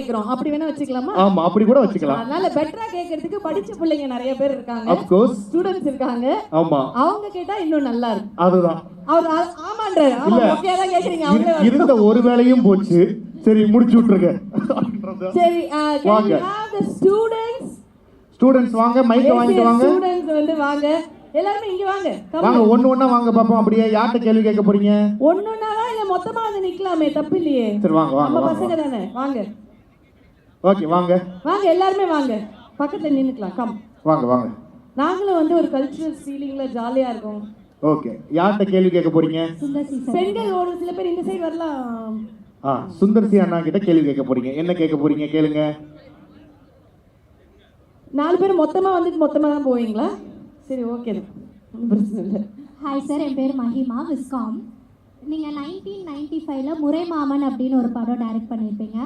கேக்குறோம் அப்படி வேணா வச்சுக்கலாமா? ஆமா அப்படி கூட வச்சுக்கலாம். அதனால பெட்டரா கேக்குறதுக்கு படிச்ச பிள்ளைங்க நிறைய பேர் இருக்காங்க. Of course. ஸ்டூடண்ட்ஸ் இருக்காங்க. ஆமா. அவங்க கேட்டா இன்னும் நல்லா இருக்கும். அதுதான். அவர் ஆமான்றாரு. ஆமா ஓகே தான் கேக்குறீங்க. அவங்களே இருந்த ஒரு வேலையும் போச்சு. சரி முடிச்சு விட்டுருங்க. சரி can we have the students வாங்க மைக்க வாங்கிட்டு வாங்க. ஸ்டூடண்ட்ஸ் வந்து வாங்க. எல்லாரும் இங்க வாங்க. வாங்க ஒண்ணா வாங்க பாப்போம். அப்படியே யார்ட்ட கேள்வி கேட்க போறீங்க? ஒண்ணுனாவா இல்ல மொத்தமா வந்து நிக்கலாமே தப்பு இல்லையே. சரி வாங்க வாங்க. நம்ம பசங்க தானே வாங்க. ஓகே வாங்க. வாங்க எல்லாரும் வாங்க. பக்கத்துல நின்னுக்கலாம். கம். வாங்க வாங்க. நாங்களும் வந்து ஒரு கல்ச்சரல் ஃபீலிங்ல ஜாலியா இருக்கோம். ஓகே யார்ட்ட கேள்வி கேட்க போறீங்க? பெண்கள் ஒரு சில பேர் இந்த சைடு வரலாம். சுந்தர்சி அண்ணா கிட்ட கேள்வி கேட்க போறீங்க. என்ன கேட்க போறீங்க கேளுங்க. 4 பேர் மொத்தமா வந்துட்டு மொத்தமா தான் போவீங்களா? சரி ஓகே பிரச்சனை இல்லை. ஹாய் சார், என் பேர் மஹிமா விஸ்காம். நீங்கள் 1995ல் முறைமாமன் அப்படின்னு ஒரு படம் டைரக்ட் பண்ணியிருப்பீங்க.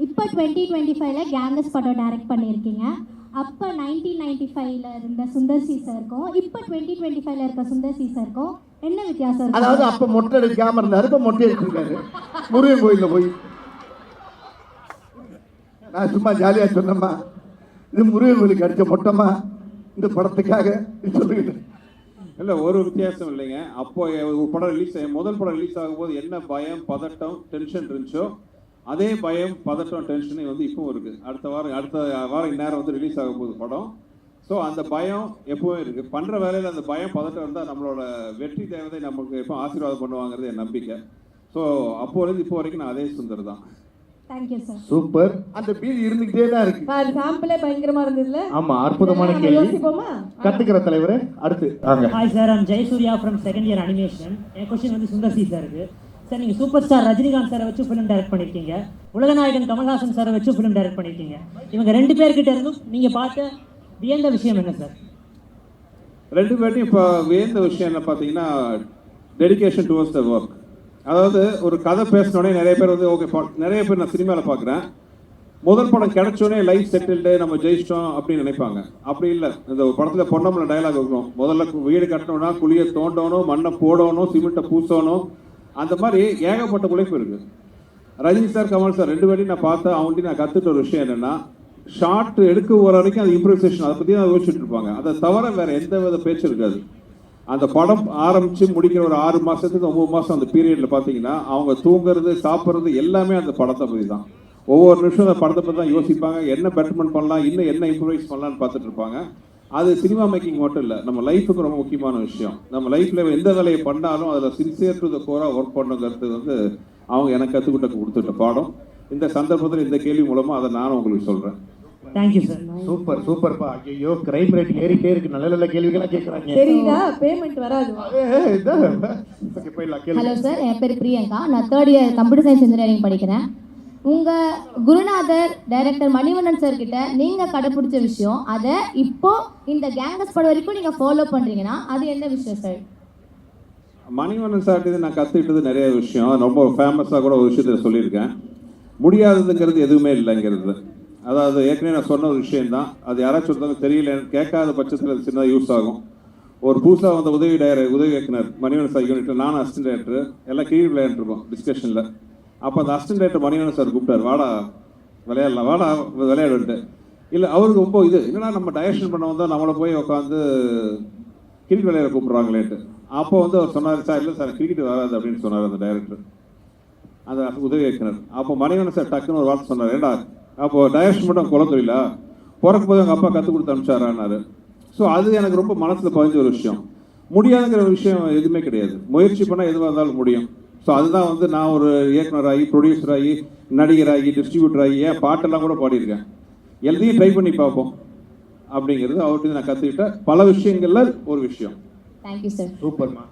இப்போ 2025ல் கேங்கஸ் படம் டைரக்ட் பண்ணியிருக்கீங்க. அப்போ 1995ல் இருந்த சுந்தர்சி சாருக்கும் இப்போ 2025ல் இருக்க சுந்தர்சி சாருக்கும் என்ன வித்தியாசம் இருக்கு? அதாவது அப்போ மொட்டை அடிக்காம இருந்தாரு, இப்போ மொட்டை அடிச்சிருக்காரு முருகன் கோயிலில் போய். நான் சும்மா ஜாலியாக சொன்னேம்மா, இது முருகன் கோயிலுக்கு அடித்த மொட்டமா இந்த படத்துக்காக சொல்லுங்க. இல்லை ஒரு வித்தியாசம் இல்லைங்க. அப்போ ஒரு படம் முதல் படம் ரிலீஸ் ஆகும்போது என்ன பயம் பதட்டம் டென்ஷன் இருந்துச்சோ அதே பயம் பதட்டம் டென்ஷனே வந்து இப்பவும் இருக்குது. அடுத்த வாரம் இந்நேரம் வந்து ரிலீஸ் ஆகும் போது படம். ஸோ அந்த பயம் எப்பவும் இருக்குது. பண்ணுற வேலையில் அந்த பயம் பதட்டம் இருந்தால் நம்மளோட வெற்றி தேவதை நமக்கு எப்போ ஆசீர்வாதம் பண்ணுவாங்கிறது என் நம்பிக்கை. ஸோ அப்போலேருந்து இப்போ வரைக்கும் நான் அதே சுந்தர் தான். Thank you sir. சூப்பர். அந்த பீல் இருந்துகிட்டே தான் இருக்கு. சாம்பிளே பயங்கரமா இருந்ததுல. ஆமா அற்புதமான கேள்வி. கத்துக்கிற தலைவரே அடுத்து வாங்க. Hi sir, I'm Jayasurya from second year animation. என் கொஸ்டின் வந்து சுந்தர்சி சாருக்கு. சார் நீங்கள் சூப்பர் ஸ்டார் ரஜினிகாந்த் சாரை வச்சு ஃபிலிம் டைரக்ட் பண்ணியிருக்கீங்க. உலகநாயகன் கமல்ஹாசன் சாரை வச்சு ஃபிலிம் டைரக்ட் பண்ணியிருக்கீங்க. இவங்க 2 பேர்கிட்ட இருந்தும் நீங்கள் பார்த்த வியந்த விஷயம் என்ன சார்? 2 பேர்ட்டையும் இப்போ வியந்த விஷயம் என்ன பார்த்தீங்கன்னா டெடிகேஷன் டுவர்ட்ஸ் த ஒர்க். அதாவது ஒரு கதை பேசினோடனே நிறைய பேர் வந்து ஓகே, நிறைய பேர் நான் சினிமாவில் பார்க்குறேன் முதல் படம் கிடைச்சோடனே லைஃப் செட்டில்டு நம்ம ஜெயிச்சிட்டோம் அப்படின்னு நினைப்பாங்க. அப்படி இல்லை. இந்த படத்தில் பொன்னம்பல டயலாக் இருக்கணும், முதல்ல வீடு கட்டணும்னா குழியை தோண்டணும், மண்ணை போடணும், சிமெண்ட்டை பூசணும். அந்த மாதிரி ஏகப்பட்ட உழைப்பு இருக்குது. ரஜினி சார் கமல் சார் 2 பேரையும் நான் பார்த்தேன். அவங்கள்ட்ட நான் கற்றுட்ட ஒரு விஷயம் என்னென்னா ஷார்ட் எடுக்க ஒரு வரைக்கும் அது இம்ப்ரூவைசேஷன் அதை பற்றி தான் யோசிச்சுட்டு இருப்பாங்க. அதை தவிர வேறு எந்த வித பேச்சு இருக்காது. அந்த படம் ஆரம்பித்து முடிக்கிற ஒரு 6 மாதத்துக்கு 9 மாதம் அந்த பீரியடில் பார்த்தீங்கன்னா அவங்க தூங்குறது சாப்பிட்றது எல்லாமே அந்த படத்தை பற்றி தான். ஒவ்வொரு நிமிஷம் அந்த படத்தை பற்றி தான் யோசிப்பாங்க. என்ன பெட்டர்மெண்ட் பண்ணலாம், இன்னும் என்ன இம்ப்ரூவைஸ் பண்ணலான்னு பார்த்துட்டு இருப்பாங்க. அது சினிமா மேக்கிங் மட்டும் இல்லை, நம்ம லைஃபுக்கு ரொம்ப முக்கியமான விஷயம். நம்ம லைஃப்பில் எந்த வேலையை பண்ணாலும் அதில் சின்சியர் டு த கோராக ஒர்க் பண்ணுங்கிறது வந்து அவங்க எனக்கு கொடுத்துட்ட பாடம். இந்த சந்தர்ப்பத்தில் இந்த கேள்வி மூலமாக அதை நானும் உங்களுக்கு சொல்கிறேன். Thank you sir. சூப்பர் சூப்பர்ப்பா. ஐயோ கிரைம் ரேட் ஏறிட்டே இருக்கு. நல்ல நல்ல கேள்விகளா கேக்குறாங்க. சரிடா பேமெண்ட் வராது. ஓகே போய்லாம் கேளு. ஹலோ சார், என் பேர் பிரியங்கா. நான் 3rd year computer science engineering படிக்கிறேன். உங்கள் குருநாதர் டைரக்டர் மணிவண்ணன் சார் கிட்ட நீங்கள் கடைப்பிடிச்ச விஷயம் அதை இப்போ இந்த கேங்கஸ் படம் வரைக்கும் நீங்கள் ஃபாலோ பண்ணுறீங்கன்னா அது என்ன விஷயம் சார்? மணிவண்ணன் சார்ட்டு நான் கற்றுக்கிட்டது நிறைய விஷயம். ரொம்ப ஃபேமஸாக கூட ஒரு விஷயத்தில் சொல்லியிருக்கேன். முடியாததுங்கிறது எதுவுமே இல்லைங்கிறது. அதாவது ஏற்கனவே நான் சொன்ன ஒரு விஷயந்தான். அது யாராச்சும் ஒருத்தவங்க தெரியல கேட்காத பட்சத்தில் அது சின்னதாக யூஸ் ஆகும். ஒரு புதுசாக வந்த உதவி இயக்குனர் மணிவண்ணன் சார் யூனிட்டில் நானும் அசிஸ்டன்ட் டைரக்டர் எல்லாம் கீழ் விளையாண்டுருக்கோம் டிஸ்கஷனில். அப்போ அந்த அசிஸ்டன்ட் டைரக்டர் மணிவண்ணன் சார் கூப்பிட்டார், வாடா விளையாடலாம், வாடா விளையாடுன்ட்டு. இல்லை அவருக்கு ரொம்ப இது என்னன்னா நம்ம டைரக்ஷன் பண்ண வந்தால் நம்மளை போய் உட்காந்து கிரிக்கெட் விளையாட கூப்பிட்றாங்களேன்ட்டு. அப்போ வந்து அவர் சொன்னார், சார் இல்லை சார் கிரிக்கெட் வராது அப்படின்னு சொன்னார் அந்த டைரக்டர், அந்த உதவி இயக்குனர். அப்போ மணிவண்ணன் சார் டக்குன்னு ஒரு வார்த்தை சொன்னார், ஏண்டா அப்போது டைரக்ஷன் மட்டும் குலத்தொழிலா, பிறக்கும் போது எங்கள் அப்பா கற்றுக் கொடுத்து அனுப்பிச்சாரான்னாரு. ஸோ அது எனக்கு ரொம்ப மனசில் பதிஞ்ச ஒரு விஷயம். முடியாதுங்கிற ஒரு விஷயம் எதுவுமே கிடையாது. முயற்சி பண்ணால் எதுவாக இருந்தாலும் முடியும். ஸோ அதுதான் வந்து நான் ஒரு இயக்குனராகி ப்ரொடியூசராகி நடிகராகி டிஸ்ட்ரிபியூட்டராகி ஏன் பாட்டெல்லாம் கூட பாடியிருக்கேன். எல்லாத்தையும் ட்ரை பண்ணி பார்ப்போம் அப்படிங்கிறது அவர்கிட்ட நான் கற்றுக்கிட்ட பல விஷயங்கள்ல ஒரு விஷயம். Thank you sir. சூப்பர்மா.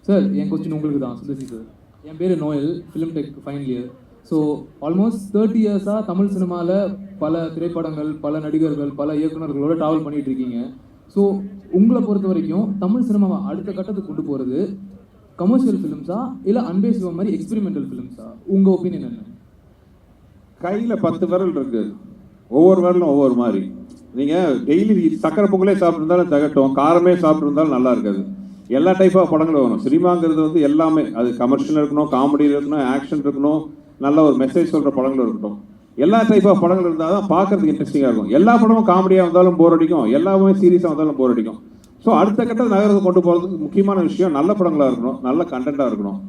சார் என் கொஸ்டின் உங்களுக்கு தான் சுந்தர்சி சார். என் பேர் Noel, film tech final year. So almost 30 இயர்ஸாக தமிழ் சினிமாவில் பல திரைப்படங்கள், பல நடிகர்கள், பல இயக்குநர்களோட ட்ராவல் பண்ணிகிட்டு இருக்கீங்க. ஸோ உங்களை பொறுத்த வரைக்கும் தமிழ் சினிமாவை அடுத்த கட்டத்துக்கு கொண்டு போகிறது கமர்ஷியல் ஃபிலிம்ஸா இல்லை அன்பே சிவம் மாதிரி எக்ஸ்பெரிமெண்டல் ஃபிலிம்ஸா? உங்கள் ஒப்பீனியன் என்ன? கையில் 10 விரல் இருக்குது, ஒவ்வொரு விரலும் ஒவ்வொரு மாதிரி. நீங்கள் டெய்லி சக்கரை பொங்கலே சாப்பிட்ருந்தாலும் தகட்டும், காரமே சாப்பிட்ருந்தாலும் நல்லா இருக்காது. எல்லா டைப் ஆஃப் படங்களும் வரும். சினிமாங்கிறது வந்து எல்லாமே, அது கமர்ஷியல் இருக்கணும், காமெடி இருக்கணும், ஆக்ஷன் இருக்கணும், நல்ல ஒரு மெசேஜ் சொல்கிற படங்கள் இருக்கட்டும். எல்லா டைப் ஆஃப் படங்கள் இருந்தால் தான் பார்க்கறதுக்கு இன்ட்ரெஸ்டிங்காக இருக்கும். எல்லா படமும் காமெடியாக இருந்தாலும் போர் அடிக்கும், எல்லாமே சீரியஸாக இருந்தாலும் போர் அடிக்கும். ஸோ அடுத்த கட்டத்தை நகரத்தை கொண்டு போகிறதுக்கு முக்கியமான விஷயம் நல்ல படங்களாக இருக்கணும், நல்ல கண்டென்ட்டாக இருக்கணும்.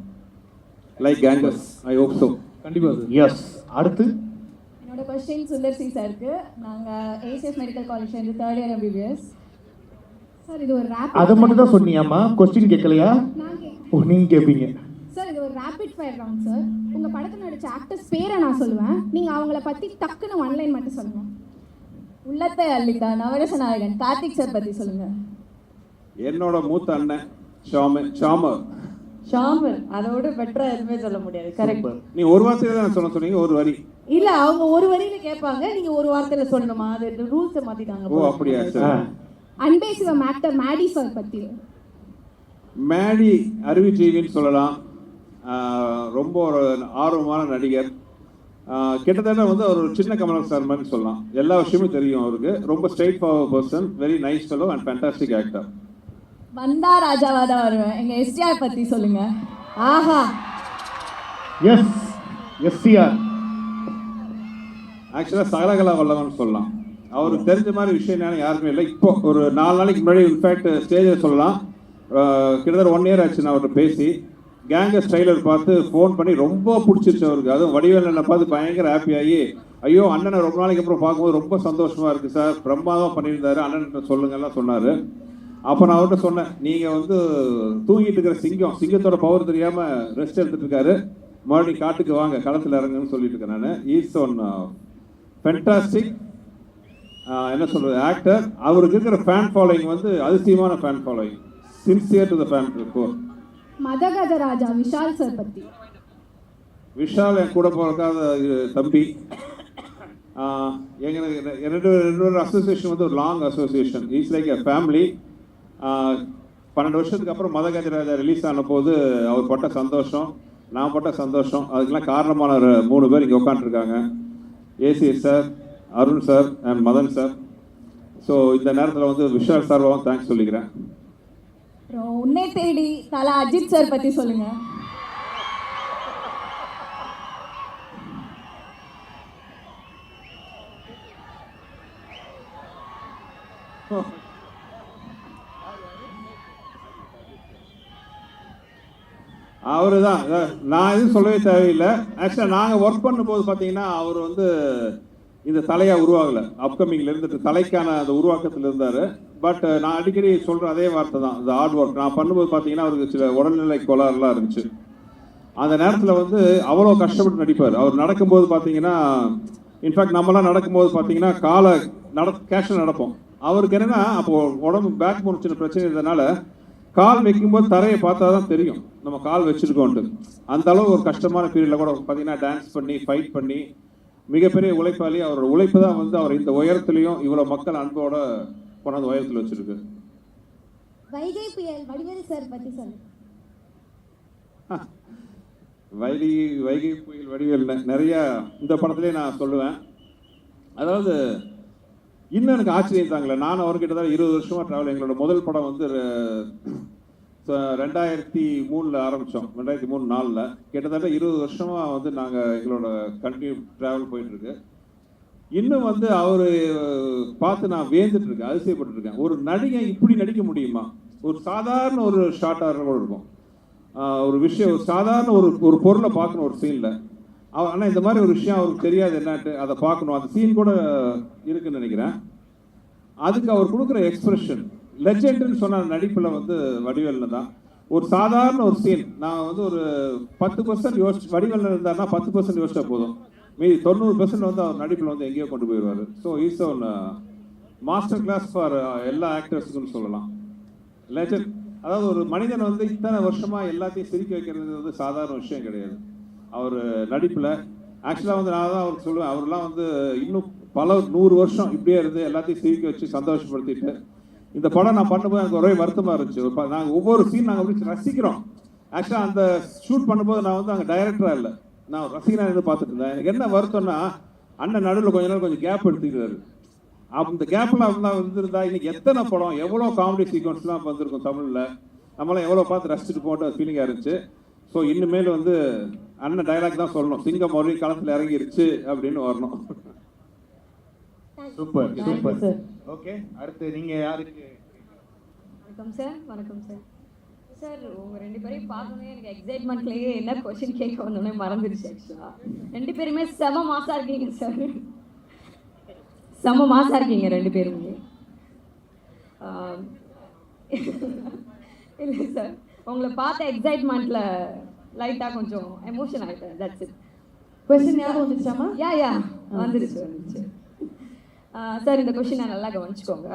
Like gangers, I hope so. கண்டிப்பாக சார். எஸ், அடுத்து என்னோட கொஸ்டின் சுந்தர் சி சாருக்கு. நாங்கள் ஏசிஎஸ் மெடிக்கல் காலேஜ்லேருந்து 3rd இயர் MBBS. சார் இது ஒரு அதை மட்டும் தான் சொன்னியாம்மா, கொஸ்டின் கேட்கலையா? ஓ, நீங்கள் கேட்பீங்க. சார் இது ஒரு ரேபிட் ஃபயர் ரவுண்ட் சார். உங்கள் படத்தில் நடித்த ஆக்டர்ஸ் பேரை நான் சொல்லுவேன், நீங்கள் அவங்கள பற்றி டக்குன்னு 1 லைன் மட்டும் சொல்லுங்கள். உள்ளத்தை அள்ளிதா நவரச நாயகன் கார்த்திக் சார் பற்றி சொல்லுங்கள். என்னோட மூத்த அண்ணன் ஷாமர். ஷாமர் அதோட பெட்டராக எதுவுமே சொல்ல முடியாது. கரெக்ட். நீ ஒரு வார்த்தையில தான் சொல்ல சொன்னீங்க, ஒரு வரி இல்ல அவங்க ஒரு வரியில கேட்பாங்க, நீங்க ஒரு வார்த்தையில சொல்லணுமா? அது ரூல்ஸை மாத்திட்டாங்க. ஓ அப்படியா சார். அன்பே சிவம் ஆக்டர் மேடி சார் பற்றி. மேடி அருவி டிவின்னு சொல்லலாம். ரொம்ப ஒரு ஆர்வமான நடிகர். கிட்டத்தட்ட வந்து ஒரு சின்ன கமல் சார் மாதிரி சொல்லலாம். எல்லா விஷயமும் தெரியும் அவருக்கு. ரொம்ப straight forward person, very nice fellow and fantastic actor. வந்தா ராஜாவா தான் வருவேன். எங்க எஸ்டிஆர் பத்தி சொல்லுங்க. ஆஹா. எஸ், எஸ்டிஆர் ஆக்சுவலாக சகலகலா வல்லவன் சொல்லலாம். அவருக்கு தெரிஞ்ச மாதிரி விஷயம் யாருமே இல்லை. இப்போ ஒரு 4 நாளைக்கு முன்னாடி இன்ஃபேக்ட் ஸ்டேஜில் சொல்லலாம், கிட்டத்தட்ட 1 இயர் ஆச்சு நான் அவர்கிட்ட பேசி. கேங்கர் ஸ்டைலர் பார்த்து ஃபோன் பண்ணி ரொம்ப பிடிச்சிருச்சு அவருக்கு. அதுவும் வடிவேல் அண்ணனை பார்த்து பயங்கர ஹாப்பியாகி, ஐயோ அண்ணனை ரொம்ப நாளைக்கு அப்புறம் பார்க்கும்போது ரொம்ப சந்தோஷமாக இருக்குது சார், பிரமாதமாக பண்ணியிருந்தாரு, அண்ணன் சொல்லுங்கலாம் சொன்னார். அப்போ நான் அவர்கிட்ட சொன்னேன், நீங்கள் வந்து தூங்கிட்டு இருக்கிற சிங்கத்தோட பவர் தெரியாமல் ரெஸ்ட் எடுத்துகிட்டு இருக்காரு, மறுபடியும் காட்டுக்கு வாங்க, களத்தில் இறங்குன்னு சொல்லிட்டு இருக்கேன் நான். ஈஸ் ஒன் ஃபென்டாஸ்டிக் என்ன சொல்கிறது ஆக்டர். அவருக்கு இருக்கிற ஃபேன் ஃபாலோயிங் வந்து அதிசயமான fan following, sincere to the fan core. Madhagaja Raja Vishal sir பற்றி. விஷால் என் கூட பிறக்காத தம்பி. எங்களுக்கு ரெண்டு அசோசியேஷன் வந்து ஒரு long association. It's like a family. 12 வருஷத்துக்கு அப்புறம் மதகஜராஜா ரிலீஸ் ஆன போது அவர் பட்ட சந்தோஷம், நான் பட்ட சந்தோஷம், அதுக்கெல்லாம் காரணமான 3 பேர் இங்கே உட்காந்துருக்காங்க. ACS sir, Arun sir and Madan sir. So இந்த நேரத்தில் வந்து விஷால் சார்பாகவும் தேங்க்ஸ் சொல்லிக்கிறேன். அப்புறம் உன்னை தேடி தலா அஜித் சார் பற்றி சொல்லுங்க. அவரு தான், நான் எதுவும் சொல்லவே தேவையில்லை. ஆக்சுவலாக நாங்கள் ஒர்க் பண்ணும்போது பார்த்தீங்கன்னா அவர் வந்து இந்த தலையாக உருவாகலை. அப்கமிங்கில் இருந்துட்டு தலைக்கான அந்த உருவாக்கத்தில் இருந்தார். பட் நான் அடிக்கடி சொல்கிற அதே வார்த்தை தான், இந்த ஹார்ட் ஒர்க். நான் பண்ணும்போது பார்த்தீங்கன்னா அவருக்கு சில உடல்நிலை கோளாறுலாம் இருந்துச்சு. அந்த நேரத்தில் வந்து அவ்வளோ கஷ்டப்பட்டு நடிப்பார். அவர் நடக்கும்போது பார்த்தீங்கன்னா, இன்ஃபேக்ட் நம்மலாம் நடக்கும்போது பார்த்தீங்கன்னா காலை கேஷில் நடப்போம். அவருக்கு என்னென்னா அப்போது உடம்பு பேக் போன் சின்ன பிரச்சனை இருந்ததுனால கால் வைக்கும்போது தரையை பார்த்தா தான் தெரியும் நம்ம கால் வச்சுருக்கோன்ட்டு. அந்த அளவு ஒரு கஷ்டமான பீரியடில் கூட பார்த்தீங்கன்னா டான்ஸ் பண்ணி ஃபைட் பண்ணி மிகப்பெரிய உழைப்பாளி. அவரோட உழைப்பு தான் வந்து அவர் இந்த உயரத்துலையும் இவ்வளோ மக்கள் அன்போட கொண்டாந்து உயரத்தில் வச்சுருக்கு. வைகை புயல் வடிவேல் சார் பற்றி சொல்லுங்க. வைகை புயல் வடிவேல் நிறையா இந்த படத்துலேயே நான் சொல்லுவேன். அதாவது இன்னும் எனக்கு ஆச்சரியம் தாங்களே, நான் அவர்கிட்ட தான் 20 வருஷமாக ட்ராவல். எங்களோட முதல் படம் வந்து 2003 ஆரம்பித்தோம், 2003-4. கிட்டத்தட்ட 20 வருஷமாக வந்து நாங்கள் எங்களோட கண்டினியூ ட்ராவல் போயிட்டுருக்கு. இன்னும் வந்து அவர் பார்த்து நான் வேந்துட்டுருக்கேன், அதிசயப்பட்டுருக்கேன். ஒரு நடிகை இப்படி நடிக்க முடியுமா? ஒரு சாதாரண ஒரு ஷார்ட்டாக கூட இருக்கும், ஒரு விஷயம், ஒரு சாதாரண ஒரு பொருளை பார்க்கணும் ஒரு சீனில். ஆனால் இந்த மாதிரி ஒரு விஷயம் அவருக்கு தெரியாது என்னான்ட்டு, அதை பார்க்கணும். அந்த சீன் கூட இருக்குன்னு நினைக்கிறேன். அதுக்கு அவர் கொடுக்குற எக்ஸ்பிரஷன் லெஜெண்டுன்னு சொன்ன நடிப்பில் வந்து வடிவேலில் தான். ஒரு சாதாரண ஒரு சீன் நான் வந்து ஒரு 10% யோசிச்சு, வடிவேலில் இருந்தாருன்னா 10% யோசிச்சா போதும், மீதி 90% வந்து அவர் நடிப்பில் வந்து எங்கேயோ கொண்டு போயிடுவார். So is one master class for எல்லா ஆக்டர்ஸுக்குன்னு சொல்லலாம். லெஜெண்ட். அதாவது ஒரு மனிதன் வந்து இத்தனை வருஷமாக எல்லாத்தையும் சிரிக்க வைக்கிறது வந்து சாதாரண விஷயம் கிடையாது. அவர் நடிப்பில் ஆக்சுவலாக வந்து நான் தான் அவருக்கு சொல்லுவேன், அவர்லாம் வந்து இன்னும் பல 100 வருஷம் இப்படியே இருந்து எல்லாத்தையும் சிரிக்க வச்சு சந்தோஷப்படுத்திட்டு. இந்த படம் நான் பண்ணும்போது எனக்கு ஒரே வருத்தமாக இருந்துச்சு. நாங்கள் ஒவ்வொரு சீன் நாங்கள் அப்படி ரசிக்கிறோம். ஆக்சுவலாக அந்த ஷூட் பண்ணும்போது நான் வந்து அங்கே டைரக்டராக இல்லை, நான் ரசிகனாக இருந்து பார்த்துட்டு இருந்தேன். எனக்கு என்ன வருத்தம்னா, அண்ணன் நடுவில் கொஞ்ச நேரம் கொஞ்சம் கேப் எடுத்துக்கிறாரு. அந்த கேப்பில் அவன் இருந்திருந்தா இன்னைக்கு எத்தனை படம், எவ்வளோ காமெடி சீக்வன்ஸ்லாம் வந்திருக்கும் தமிழில். நம்மளாம் எவ்வளோ பார்த்து ரசிச்சுட்டு போட்டு ஃபீலிங்காக இருந்துச்சு. ஸோ இனிமேல் வந்து அண்ணன் டைலாக் தான் சொல்லணும், சிங்கம் மறுபடி களத்தில் இறங்கிருச்சு அப்படின்னு வரணும். Super super. ஓகே, அடுத்து நீங்க யாருக்கு? வணக்கம் சார். வணக்கம் சார். சார் உங்கள் 2 பேரையும் பார்க்கணும் எனக்கு எக்ஸைட்மெண்ட்லேயே என்ன கொஷின் கேட்க வந்தோடனே மறந்துடுச்சு. ஆக்சுவலாக 2 பேருமே செம மாசாக இருக்கீங்க சார். செம மாசாக இருக்கீங்க 2 பேருமே. இல்லை சார், உங்களை பார்த்த எக்ஸைட்மெண்ட்டில் லைட்டாக கொஞ்சம் எமோஷன் ஆகிட்டேன். That's it. கொஸ்டின் ஞாபகம் வந்துச்சாமா? யா வந்துருச்சு. சார் இந்த கொஷினை நல்லா கவனிச்சுக்கோங்க.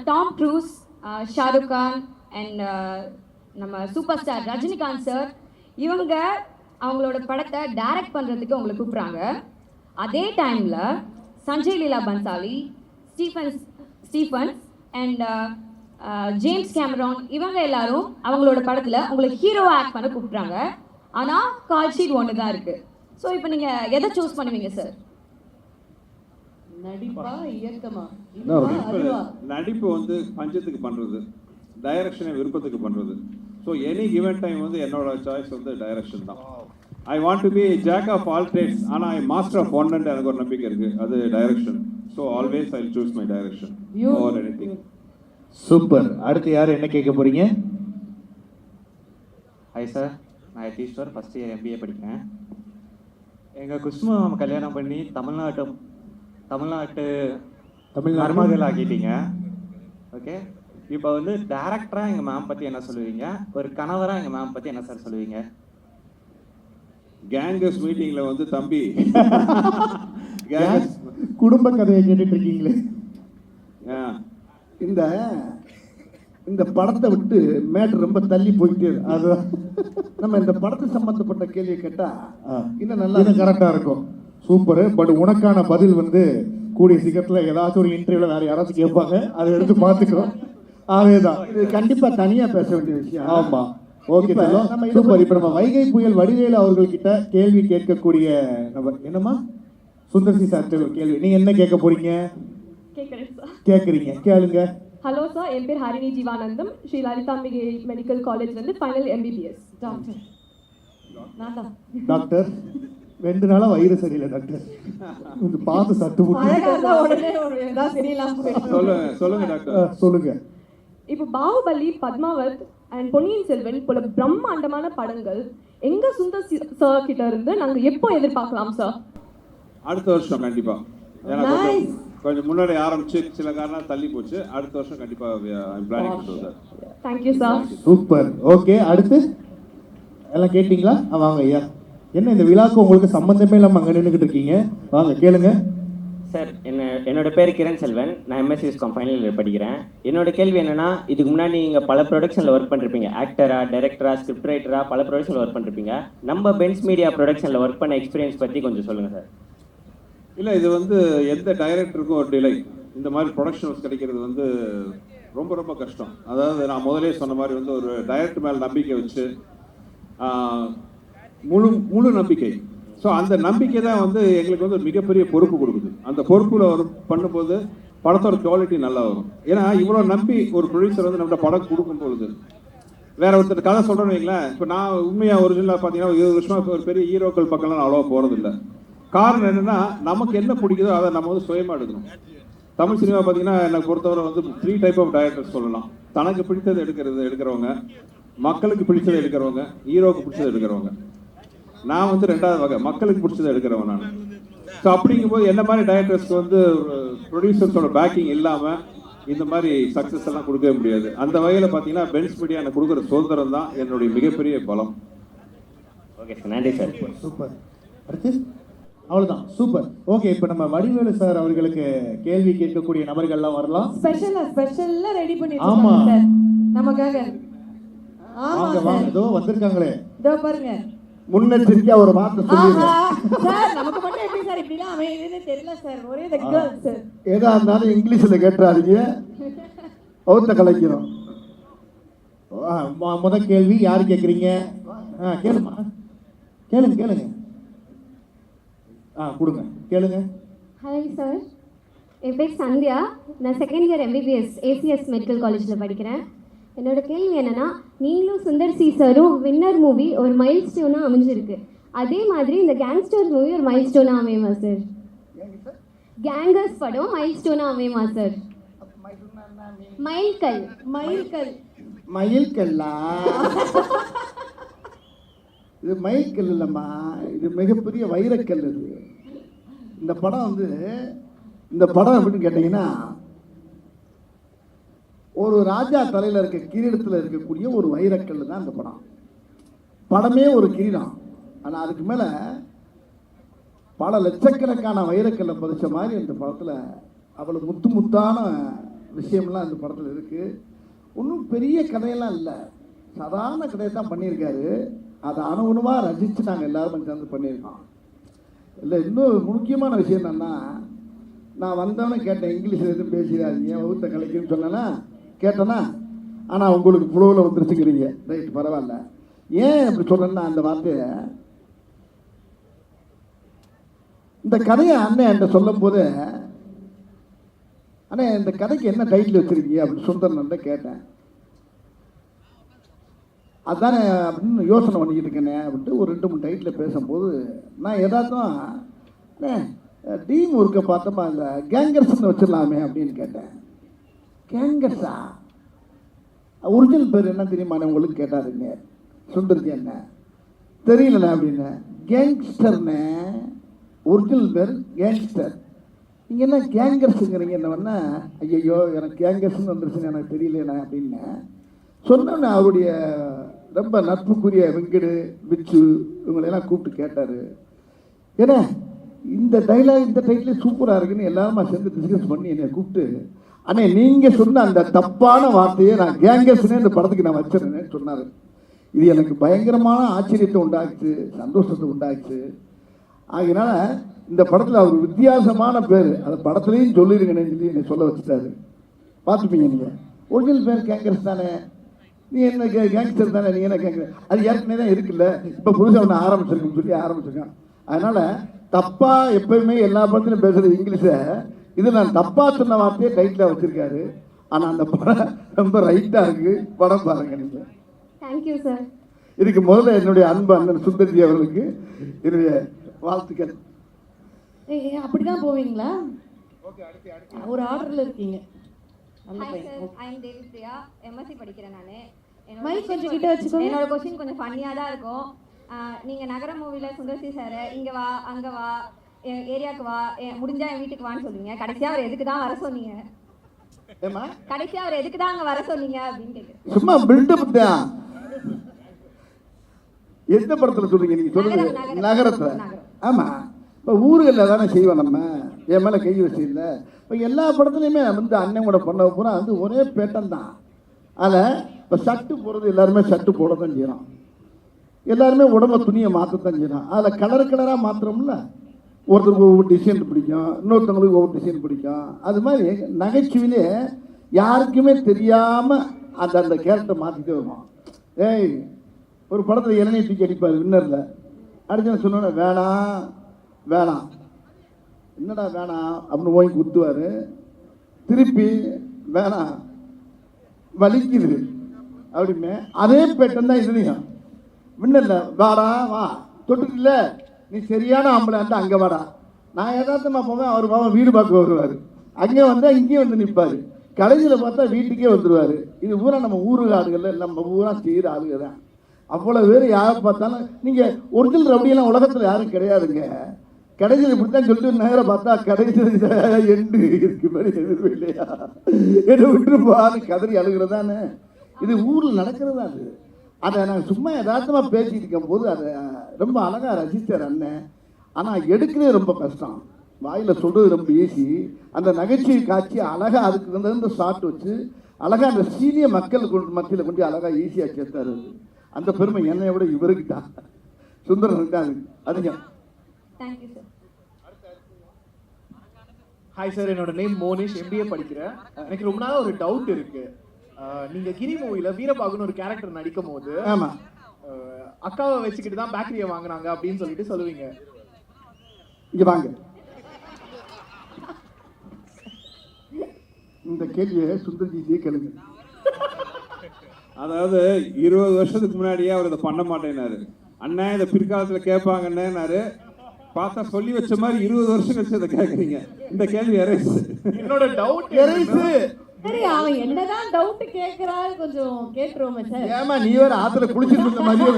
Tom Cruise, Shahrukh Khan and நம்ம சூப்பர் ஸ்டார் ரஜினிகாந்த் சார் இவங்க அவங்களோட படத்தை டைரக்ட் பண்ணுறதுக்கு அவங்களை கூப்பிட்றாங்க. அதே டைமில் Sanjay Leela Bhansali, Stephens and James Cameron இவங்க எல்லாரும் அவங்களோட படத்தில் உங்களுக்கு ஹீரோவாக ஆக்ட் பண்ண கூப்பிட்றாங்க. ஆனால் கால் ஷீட் ஒன்று தான் இருக்குது. ஸோ இப்போ நீங்கள் எதை சூஸ் பண்ணுவீங்க சார்? நடிப்பா இயக்கமா? நடிப்பு வந்து பஞ்சத்துக்கு பண்ணுறது, டைரக்ஷனை விருப்பத்துக்கு பண்ணுறது. ஸோ எனி கிவன் டைம் வந்து என்னோட சாய்ஸ் வந்து டைரக்ஷன் தான். I want to be jack of all trades, ஆனால் I master of one and எனக்கு ஒரு நம்பிக்கை இருக்குது, அது direction. So always I choose my direction over anything. Super. அடுத்து யார் என்ன கேட்க போறீங்க? ஹாய் சார், நான் யதீஸ்வர், ஃபஸ்ட் இயர் MBA படிக்கிறேன். எங்கள் குஷ்மா கல்யாணம் பண்ணி தமிழ்நாட்டு மருமகள் ஆக்கிட்டீங்க. ஓகே, இப்போ வந்து டேரக்டராக எங்கள் மேம் பற்றி என்ன சொல்லுவீங்க? ஒரு கணவராக எங்கள் மேம் பற்றி என்ன சார் சொல்லுவீங்க? கேங்கஸ் மீட்டிங்கில் வந்து தம்பி குடும்ப கதையை கேட்டுட்டு இருக்கீங்களே. இந்த படத்தை விட்டு மேட்ரு ரொம்ப தள்ளி போயிட்டே இருக்கு. அதுதான் நம்ம இந்த படத்தை சம்பந்தப்பட்ட கேள்வியை கேட்டா இன்னும் நல்லா கரெக்டா இருக்கும். சூப்பர். பட் உனக்கான பதில் வந்து கூடிய சீக்கிரத்தில் ஏதாச்சும் ஒரு இன்டர்வியூல வேற யாராச்சும் கேட்பாங்க, அதை எடுத்து பார்த்துக்கிறோம். அதேதான், இது கண்டிப்பா தனியா பேச வேண்டிய விஷயம். ஆமா, ஓகே. சூப்பர். இப்ப நம்ம வைகை புயல் வடிவேலு அவர்கள்கிட்ட கேள்வி கேட்கக்கூடிய நபர் என்னம்மா? சுந்தர்சி சார் கேள்வி. நீங்க என்ன கேட்க போறீங்க? கேட்குறீங்க, கேளுங்க. ஹலோ சார், என் பேர் ஹரிணி ஜீவானந்தம், ஸ்ரீ லலிதாம்பிகை மெடிக்கல் காலேஜ்லேருந்து ஃபைனல் MBBS. டாக்டர் 2 நாளா வயிறு சரியில்லை டாக்டர், கொஞ்சம் பார்த்து சட்டு சொல்லுங்க டாக்டர். சொல்லுங்க. இப்போ பாகுபலி, பத்மாவத் அண்ட் பொன்னியின் செல்வன் போல பிரம்மாண்டமான படங்கள் எங்க சுந்தர் சார் கிட்ட இருந்து நாங்க எப்போ எதிர்பார்க்கலாம் சார்? அடுத்த வருஷம் கண்டிப்பா. ஏன்னா கொஞ்சம் முன்னாடி ஆரம்பிச்சு சில காரணம் தள்ளி போச்சு. அடுத்த வருஷம் கண்டிப்பா பிளானிங் பண்ணுவோம் sir. Thank you sir. Super. Okay, அடுத்து எல்லாம் கேட்டிங்களா? வாங்க ஐயா. என்ன இந்த விழாக்கு உங்களுக்கு சம்பந்தமே இல்லாமல் அங்கே நின்றுக்கிட்டு இருக்கீங்க? வாங்க கேளுங்க. சார், என்னோட பேர் கிரண் செல்வன், நான் MSc விஸ்காம் ஃபைனல் இயர் படிக்கிறேன். என்னோட கேள்வி என்னன்னா, இதுக்கு முன்னாடி நீங்கள் பல ப்ரொடக்ஷனில் ஒர்க் பண்ணிருப்பீங்க, ஆக்டரா, டைரக்டரா, ஸ்கிரிப்ட் ரைட்டரா, பல ப்ரொடக்ஷனில் ஒர்க் பண்ணிருப்பீங்க. நம்ம பென்ஸ் மீடியா ப்ரொடக்ஷனில் ஒர்க் பண்ண எக்ஸ்பீரியன்ஸ் பற்றி கொஞ்சம் சொல்லுங்கள் சார். இல்லை, இது வந்து எந்த டைரக்டருக்கும் ஒரு டிலை. இந்த மாதிரி ப்ரொடக்ஷன்ஸ் கிடைக்கிறது வந்து ரொம்ப ரொம்ப கஷ்டம். அதாவது நான் முதலே சொன்ன மாதிரி வந்து ஒரு டைரக்டர் மேலே நம்பிக்கை வச்சு முழு நம்பிக்கை. ஸோ அந்த நம்பிக்கை தான் வந்து எங்களுக்கு வந்து மிகப்பெரிய பொறுப்பு கொடுக்குது. அந்த பொறுப்பில் ஒரு பண்ணும்போது படத்தோட குவாலிட்டி நல்லா வரும். ஏன்னா இவ்வளோ நம்பி ஒரு ப்ரொடியூசர் வந்து நம்ம படம் கொடுக்கும் பொழுது வேற ஒருத்தர் கதை சொல்கிறேன்னு வைங்களேன். இப்போ நான் உண்மையாக ஒரிஜினலாக பார்த்தீங்கன்னா 20 வருஷமாக ஒரு பெரிய ஹீரோக்கள் பக்கம்லாம் நான் அவ்வளோவா போகிறதில்ல. காரணம் என்னென்னா, நமக்கு என்ன பிடிக்குதோ அதை நம்ம வந்து சுயமாக எடுக்கணும். தமிழ் சினிமா பார்த்தீங்கன்னா எனக்கு பொறுத்தவரை வந்து 3 டைப் ஆஃப் டைரக்டர்ஸ் சொல்லலாம். தனக்கு பிடித்தது எடுக்கிறவங்க, மக்களுக்கு பிடிச்சதை எடுக்கிறவங்க, ஹீரோவுக்கு பிடிச்சதை எடுக்கிறவங்க. நான் வந்து 2வது வகை, மக்களுக்கு பிடிச்சதை எடுக்கிறவன் நான். ஸோ அப்படிங்கும்போது என்ன மாதிரி டைரக்டர்ஸ்க்கு வந்து ப்ரொடியூசர்ஸோட பேக்கிங் இல்லாமல் இந்த மாதிரி சக்ஸஸ் எல்லாம் கொடுக்கவே முடியாது. அந்த வகையில் பார்த்தீங்கன்னா பென்ஸ் மீடியா எனக்கு கொடுக்குற சுதந்திரம் தான் என்னுடைய மிகப்பெரிய பலம். ஓகே சார், நன்றி சார். சூப்பர். அடுத்து அவ்வளோதான். சூப்பர். ஓகே, இப்போ நம்ம வடிவேலு சார் அவர்களுக்கு கேள்வி கேட்கக்கூடிய நபர்கள்லாம் வரலாம். ஸ்பெஷலா ரெடி ஆமா சார் நமக்காக. வாங்க வாங்க, இதோ வந்திருக்காங்களே. இதோ பாருங்க. முன்னெச்சரிக்கையா ஒரு வார்த்தை சொல்லுங்க சார். நமக்கு மட்டும் எப்படி சார் இப்படிலாம் அமையுதுன்னு தெரியல சார். ஒரே த கேர்ள் சார். ஏதா இருந்தாலும் இங்கிலீஷ்ல கேட்டுறாதீங்க, அவுத்த கலைக்கிறோம். முதல் கேள்வி யாரு கேட்குறீங்க? கேளுமா, கேளுங்க. கொடுங்க, கேளுங்க. ஹாய் சார், என் பேர் சந்தியா, நான் 2nd year MBBS ACS medical காலேஜில் படிக்கிறேன். என்னோட கேள்வி என்னன்னா, நீங்களும் சுந்தர் சி சாரும் வின்னர் மூவி ஒரு மைல் ஸ்டோனாக அமைஞ்சிருக்கு. அதே மாதிரி இந்த கேங்ஸ்டர் மூவி ஒரு மைல் ஸ்டோனாக அமையுமா சார்? கேங்கர்ஸ் படம் மைல் ஸ்டோனாக அமையுமா சார்? மைல்கல். மயில்கல்லா? இது மயில்கல் இல்லைம்மா, இது மிகப்பெரிய வைரக்கல். இது இந்த படம் அப்படின்னு கேட்டிங்கன்னா, ஒரு ராஜா தலையில் இருக்க கிரீடத்தில் இருக்கக்கூடிய ஒரு வைரக்கல் தான் இந்த படமே ஒரு கிரீடம். ஆனால் அதுக்கு மேலே பல லட்சக்கணக்கான வைரக்கல்லை பதிச்ச மாதிரி இந்த படத்தில் அவ்வளோ முத்தான விஷயம்லாம் இந்த படத்தில் இருக்குது. ஒன்றும் பெரிய கதையெல்லாம் இல்லை, சாதாரண கதையை தான் பண்ணியிருக்காரு. அதை அணுகுணமாக ரசித்து நாங்கள் எல்லோரும் சேர்ந்து பண்ணியிருக்கோம். இல்லை, இன்னும் முக்கியமான விஷயம் என்னென்னா, நான் வந்தவனே கேட்டேன், இங்கிலீஷில் எதுவும் பேசிடாதீங்க, வகுத்த கலைக்குன்னு சொன்னேன்னா கேட்டேன்னா, ஆனால் உங்களுக்கு புலவில் வந்துருச்சுக்கிறீங்க. ரைட், பரவாயில்ல. ஏன் அப்படி சொல்கிறேன்னா, அந்த வார்த்தையை இந்த கதையை அண்ணன் என்கிட்ட சொல்லும் போது, அண்ணே இந்த கதைக்கு என்ன டைட்டில் வச்சுருக்கீங்க அப்படின்னு சுந்தரன்ட்ட கேட்டேன். அதுதானே அப்படின்னு யோசனை பண்ணிக்கிட்டு இருக்கேனே அப்படின்ட்டு ஒரு 2-3 டைட்டில் பேசும்போது நான் எதாச்சும் டீம் ஒர்க்கை பார்த்தோமா இந்த கேங்கர்ஸ்ன்னு வச்சிடலாமே அப்படின்னு கேட்டேன். கேங்கர்ஸா? ஒரிஜினல் பேர் என்ன தெரியுமாண்ணே உங்களுக்கு கேட்டாருங்க சுந்தர்ஜி. என்ன தெரியலண்ணே அப்படின்னு. கேங்ஸ்டர்னு ஒரிஜினல் பேர் கேங்ஸ்டர். நீங்கள் என்ன கேங்கர்ஸுங்கிறீங்க? என்ன வேணா, ஐயோ எனக்கு கேங்கர்ஸ்ன்னு வந்துருச்சுன்னு எனக்கு தெரியலண்ணே அப்படின்னு சொன்னோன்னே அவருடைய ரொம்ப நட்புக்குரிய வெங்கடு, விச்சு இவங்களையெல்லாம் கூப்பிட்டு கேட்டார். ஏன்னா இந்த டைலாக் இந்த டைட்டில் சூப்பராக இருக்குன்னு எல்லாருமா சேர்ந்து டிஸ்கஸ் பண்ணி என்னை கூப்பிட்டு, அண்ணே நீங்கள் சொன்ன அந்த தப்பான வார்த்தையை நான் கேங்கர்ஸ்னே இந்த படத்துக்கு நான் வச்சிருந்தேன்னு சொன்னார். இது எனக்கு பயங்கரமான ஆச்சரியத்தை உண்டாக்குச்சு, சந்தோஷத்தை உண்டாக்குச்சு. ஆகினால இந்த படத்தில் அவர் வித்தியாசமான பேர், அந்த படத்துலையும் சொல்லிடுங்கன்னு சொல்லி என்னை சொல்ல வச்சுட்டாரு. பார்த்துப்பீங்க நீங்கள். ஒரிஜினல் பேர் கேங்கர்ஸ் தானே, நீ என்ன கேங்ஸ்டர் தானே, நீ என்ன கேங்கர், அது ஏற்கனவே தான் இருக்குல்ல, இப்போ புதுசாக ஒன்று ஆரம்பிச்சிருக்குன்னு சொல்லி ஆரம்பிச்சிருக்கான். அதனால் தப்பாக எப்பயுமே எல்லா படத்துலையும் பேசுகிற இங்கிலீஷை இது நான் தப்பாக சொன்ன வார்த்தையே டைட்டில் வச்சுருக்காரு. ஆனால் அந்த படம் ரொம்ப ரைட்டாக இருக்குது. படம் பாருங்க நீங்கள். Thank you sir. இதுக்கு முதல்ல என்னுடைய அன்பு அண்ணன் சுந்தர்ஜி அவர்களுக்கு என்னுடைய வாழ்த்துக்கள். அப்படிதான் போவீங்களா? ஒரு ஆர்டர்ல இருக்கீங்க. Hi sir, I am Devi Priya, MSc படிக்கிறேன் நான். மைக் கொஞ்சம் கிட்ட வச்சுக்கோங்க. என்னோட கொஸ்டின் கொஞ்சம் ஃபன்னியாக தான் இருக்கும். நீங்கள் நகர மூவியில் சுந்தர்சி சார் இங்கே வா அங்கே வா என் ஏரியாவுக்கு வா முடிஞ்சா என் வீட்டுக்கு வான்னு சொல்லுவீங்க. கடைசியாக அவர் எதுக்கு தான் வர சொன்னீங்க? கடைசியாக அவர் எதுக்கு தான் அங்கே வர சொன்னீங்க அப்படின்னு கேட்குறேன். சும்மா பில்டப் தான். எந்த படத்தில் சொல்றீங்க நீங்கள்? சொல்லுங்க. நகரத்தில். ஆமாம், இப்போ ஊர்களில் தானே செய்வோம் நம்ம, என் மேலே கை வச்சு இல்லை. இப்போ எல்லா படத்துலையுமே வந்து அண்ணன் கூட பண்ண பூரா வந்து ஒரே பேட்டன் தான். அதில் இப்போ ஷர்ட்டு போடுறது எல்லாருமே ஷர்ட்டு போட தான் செய்கிறோம், எல்லாருமே உடம்பு துணியை மாற்றத்தான் செய்கிறோம். அதில் கலராக மாற்றுறோம்ல, ஒருத்தருக்கு ஒவ்வொரு டிசைன் பிடிக்கும், இன்னொருத்தவங்களுக்கு ஒவ்வொரு டிசைன் பிடிக்கும். அது மாதிரி நகைச்சுவிலே யாருக்குமே தெரியாமல் அந்த கேரக்டர் மாற்றிட்டே வருவோம். ஏய், ஒரு படத்தில் இளநீ தூக்கி அடிப்பார் வின்னரில், அடிச்சு சொன்னோன்னே வேணாம் என்னடா வேணாம் அப்படின்னு ஓங்கி குத்துவார். திருப்பி வேணாம் வலிக்குது அப்படிமே அதே பேட்டன் தான் இதுலையும். வின்னரில் வாடா வா, தொட்டுல நீ சரியான ஆம்பளை அந்த அங்கே வாடா. நான் யதார்த்தமாக போவேன், அவர் பாவம் வீடு பார்க்க வருவார். அங்கே வந்தால் இங்கேயும் வந்து நிற்பார். கடைசியில் பார்த்தா வீட்டுக்கே வந்துடுவார். இது பூரா நம்ம ஊரு ஆளுகளில் நம்ம பூரா செய்கிற ஆளுங்க தான். அவ்வளோ பேர் யாரை பார்த்தாலும் நீங்கள் ஒரிஜினல் ரவுடியெல்லாம் உலகத்தில் யாரும் கிடையாதுங்க. கடைசியில் இப்படி தான் சொல்லிட்டு நேரம் பார்த்தா கடைசியில் எண்டு இருக்கு மாதிரி எதுவும் இல்லையா, என்ன விட்டுருப்பான்னு கதறி அழுகிறதானே. இது ஊரில் நடக்கிறது தான். அதை நாங்கள் சும்மா யதார்த்தமாக பேசிட்டு இருக்கும் போது அதை ரொம்ப அழகாக ரசித்தார் அண்ணன். ஆனால் எடுக்கிறது ரொம்ப கஷ்டம், வாயில் சொல்கிறது ரொம்ப ஈஸி. அந்த நகைச்சுவை காட்சி அழகாக அதுக்கு வந்து ஷார்ட் வச்சு அழகாக அந்த சீனிய மக்கள் மத்தியில் கொண்டு அழகாக ஈஸியாக சேர்த்தாரு. அந்த பெருமை என்னை விட இவருக்கு தான், சுந்தரனுக்கு தான் அதிகம். Thank you sir. ஹாய் சார், என்னோட நேம் மோனிஷ், MBA படிக்கிறேன். எனக்கு ரொம்ப நாள் ஒரு டவுட் இருக்கு. நீங்க கிரி மூவில வீரபாகுன்னு ஒரு கேரக்டர் நடிக்கும் போது அக்காவை வச்சுக்கிட்டு தான் பேக்கரியை வாங்கினாங்க அப்படின்னு சொல்லிட்டு சொல்லுவீங்க. இங்க வாங்க, இந்த கேள்வியை சுந்தர்ஜியே கேளுங்க. அதாவது 20 வருஷத்துக்கு முன்னாடியே அவர் இதை பண்ண மாட்டேன்னாரு. அண்ணன் இதை பிற்காலத்தில் கேட்பாங்கன்னாரு. பார்த்தா சொல்லி வச்ச மாதிரி 20 வருஷம் கழிச்சு அதை கேட்குறீங்க. இந்த கேள்வி எரேஸ். என்னோட டவுட் சரி, அவன் என்னதான் டவுட் கேட்கறாரு, கொஞ்சம் கேட்டுருவோமே சார். ஏமா நீ வேற ஆத்துல குளிச்சிட்டு இருந்த மாதிரியே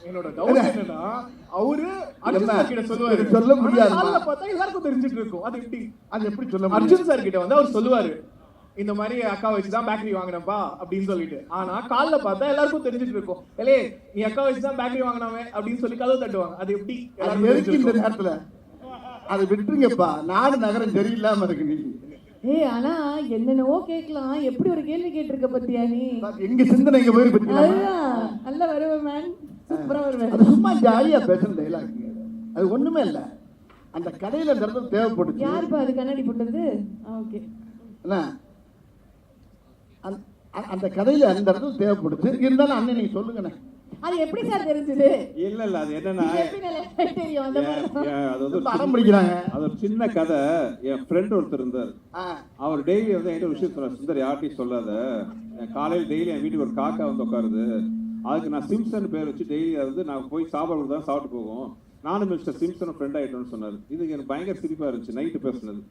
என்னோட டவுட் என்னன்னா, அவரு அர்ஜுன் சார் கிட்ட சொல்லுவாரு, சொல்ல முடியாது. காலைல பார்த்தா எல்லாருக்கும் தெரிஞ்சிட்டு இருக்கும். அது எப்படி சொல்ல முடியும்? அர்ஜுன் சார் கிட்ட வந்து அவர் சொல்லுவாரு, இந்த மாதிரி அக்கா வச்சுதான் பேக்கரி வாங்கினப்பா அப்படின்னு சொல்லிட்டு. ஆனா காலைல பார்த்தா எல்லாருக்கும் தெரிஞ்சிட்டு இருக்கும், ஏலே நீ அக்கா வச்சுதான் பேக்கரி வாங்கினாவே அப்படின்னு சொல்லி கதவு தட்டுவாங்க. அது எப்படி எதுக்கு இந்த நேரத்துல அது விட்டுருங்கப்பா. நாடு நகரம் சரியில்லாம இருக்கு. நீ ஆனா என்னென்னவோ கேட்கலாம், எப்படி ஒரு கேள்வி கேட்டிருக்க பத்தியா நீ? எங்க சிந்தனை இங்க போய் பத்தி நல்ல வருவேன் மேன், சூப்பரா வருவேன். அது சும்மா ஜாலியா பேசுற டைலாக். அது ஒண்ணுமே இல்ல. அந்த கடையில அந்த இடத்துல தேவைப்படுது. யாருப்பா அது கண்ணாடி போட்டது? ஓகே, என்ன அந்த கடையில அந்த இடத்துல தேவைப்படுது. இருந்தாலும் அண்ணன் நீங்க சொல்லுங்கண்ணே, அது எப்படி சார் தெரிஞ்சது? இல்ல அது என்னன்னா, படம் பிடிக்கிறாங்க. அது ஒரு சின்ன கதை. என் ஃப்ரெண்ட் ஒருத்தர் இருந்தார். அவர் டெய்லி வந்து என்கிட்ட விஷயம் சொன்னார், சுந்தர் யார்ட்டையும் சொல்லாத, காலையில் டெய்லி என் வீட்டுக்கு ஒரு காக்கா வந்து உட்காருது, அதுக்கு நான் சிம்சன் பேர் வச்சு டெய்லி வந்து நான் போய் சாப்பாடு தான் சாப்பிட்டு போகும், நானும் மிஸ்டர் சிம்சன் ஃப்ரெண்ட் ஆகிட்டோன்னு சொன்னார். இதுக்கு எனக்கு பயங்கர சிரிப்பாக இருந்துச்சு. நைட்டு பேசுனது.